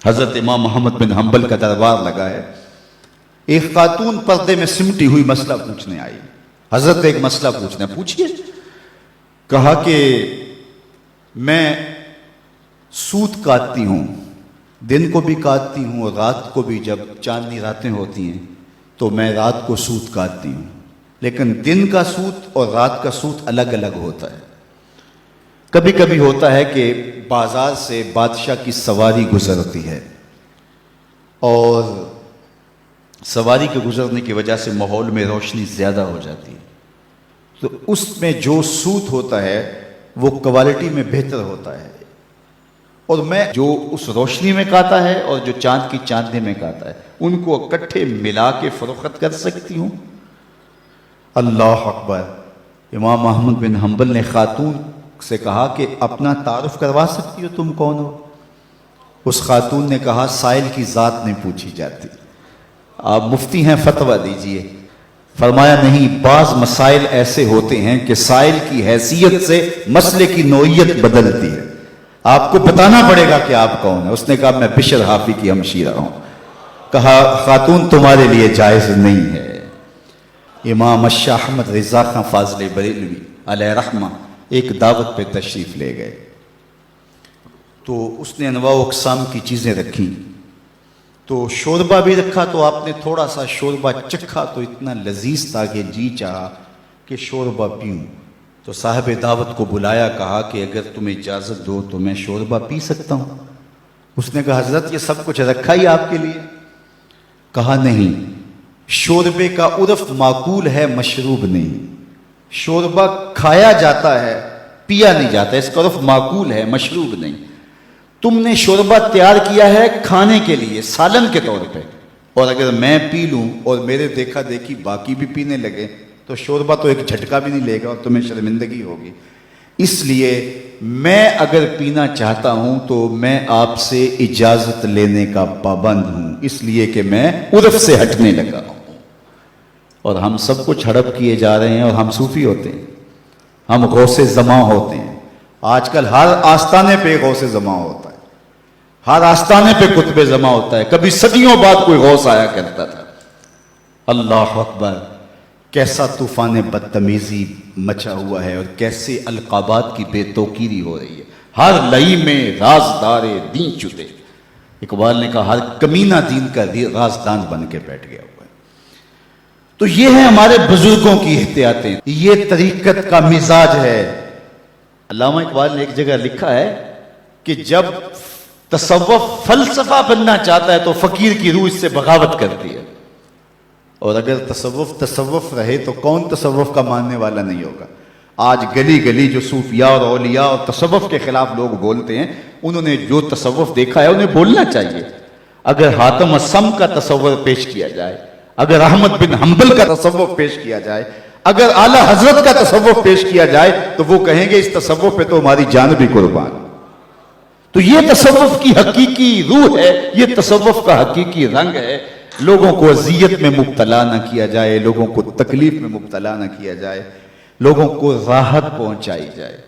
حضرت امام محمد بن حنبل کا دربار لگا ہے. ایک خاتون پردے میں سمٹی ہوئی مسئلہ پوچھنے آئی. حضرت ایک مسئلہ پوچھنا ہے. پوچھئے. کہا کہ میں سوت کاٹتی ہوں، دن کو بھی کاٹتی ہوں اور رات کو بھی. جب چاندنی راتیں ہوتی ہیں تو میں رات کو سوت کاٹتی ہوں، لیکن دن کا سوت اور رات کا سوت الگ الگ ہوتا ہے. کبھی کبھی ہوتا ہے کہ بازار سے بادشاہ کی سواری گزرتی ہے اور سواری کے گزرنے کی وجہ سے ماحول میں روشنی زیادہ ہو جاتی ہے، تو اس میں جو سوت ہوتا ہے وہ کوالٹی میں بہتر ہوتا ہے، اور میں جو اس روشنی میں کاتا ہے اور جو چاند کی چاندنی میں کاتا ہے ان کو اکٹھے ملا کے فروخت کر سکتی ہوں. اللہ اکبر. امام احمد بن حنبل نے خاتون سے کہا کہ اپنا تعارف کروا سکتی ہو، تم کون ہو؟ اس خاتون نے کہا سائل کی ذات نہیں پوچھی جاتی، آپ مفتی ہیں فتویٰ دیجئے. فرمایا نہیں، بعض مسائل ایسے ہوتے ہیں کہ سائل کی حیثیت سے مسئلے کی نوعیت بدلتی ہے، آپ کو بتانا پڑے گا کہ آپ کون ہیں. اس نے کہا میں بشر حافی کی ہمشیرہ ہوں. کہا خاتون تمہارے لیے جائز نہیں ہے. امام شاہ احمد رضا خان فاضل بریلوی علیہ رحمہ ایک دعوت پہ تشریف لے گئے، تو اس نے انواع و اقسام کی چیزیں رکھی. تو شوربہ بھی رکھا، تو آپ نے تھوڑا سا شوربہ چکھا تو اتنا لذیذ تھا کہ جی چاہا کہ شوربہ پیوں. تو صاحب دعوت کو بلایا، کہا کہ اگر تم اجازت دو تو میں شوربہ پی سکتا ہوں. اس نے کہا حضرت یہ سب کچھ رکھا ہی آپ کے لیے. کہا نہیں، شوربے کا عرف معقول ہے، مشروب نہیں. شوربہ کھایا جاتا ہے، پیا نہیں جاتا، اس کا عرف معقول ہے، مشروب نہیں. تم نے شوربہ تیار کیا ہے کھانے کے لیے، سالن کے طور پہ، اور اگر میں پی لوں اور میرے دیکھا دیکھی باقی بھی پینے لگے تو شوربہ تو ایک جھٹکا بھی نہیں لے گا اور تمہیں شرمندگی ہوگی. اس لیے میں اگر پینا چاہتا ہوں تو میں آپ سے اجازت لینے کا پابند ہوں، اس لیے کہ میں عرف سے ہٹنے لگا ہوں. اور ہم سب کچھ ہڑپ کیے جا رہے ہیں، اور ہم صوفی ہوتے ہیں، ہم غوث زماں ہوتے ہیں. آج کل ہر آستانے پہ غوث زماں ہوتا ہے، ہر آستانے پہ قطب زماں ہوتا ہے. کبھی صدیوں بعد کوئی غوث آیا کرتا تھا. اللہ اکبر. کیسا طوفان بدتمیزی مچا ہوا ہے اور کیسے القابات کی بے توقیری ہو رہی ہے. ہر لئی میں رازدار دین چھپے. اقبال نے کہا ہر کمینہ دین کا رازدان بن کے بیٹھ گیا ہوا ہے. تو یہ ہے ہمارے بزرگوں کی احتیاطیں، یہ طریقت کا مزاج ہے. علامہ اقبال نے ایک جگہ لکھا ہے کہ جب تصوف فلسفہ بننا چاہتا ہے تو فقیر کی روح اس سے بغاوت کرتی ہے، اور اگر تصوف رہے تو کون تصوف کا ماننے والا نہیں ہوگا. آج گلی گلی جو صوفیاء اور اولیاء اور تصوف کے خلاف لوگ بولتے ہیں، انہوں نے جو تصوف دیکھا ہے انہیں بولنا چاہیے. اگر حاتم السم کا تصور پیش کیا جائے، اگر احمد بن حنبل کا تصوف پیش کیا جائے، اگر اعلی حضرت کا تصوف پیش کیا جائے تو وہ کہیں گے اس تصوف پہ تو ہماری جان بھی قربان. تو یہ تصوف کی حقیقی روح ہے، یہ تصوف کا حقیقی رنگ ہے. لوگوں کو اذیت میں مبتلا نہ کیا جائے، لوگوں کو تکلیف میں مبتلا نہ کیا جائے، لوگوں کو راحت پہنچائی جائے.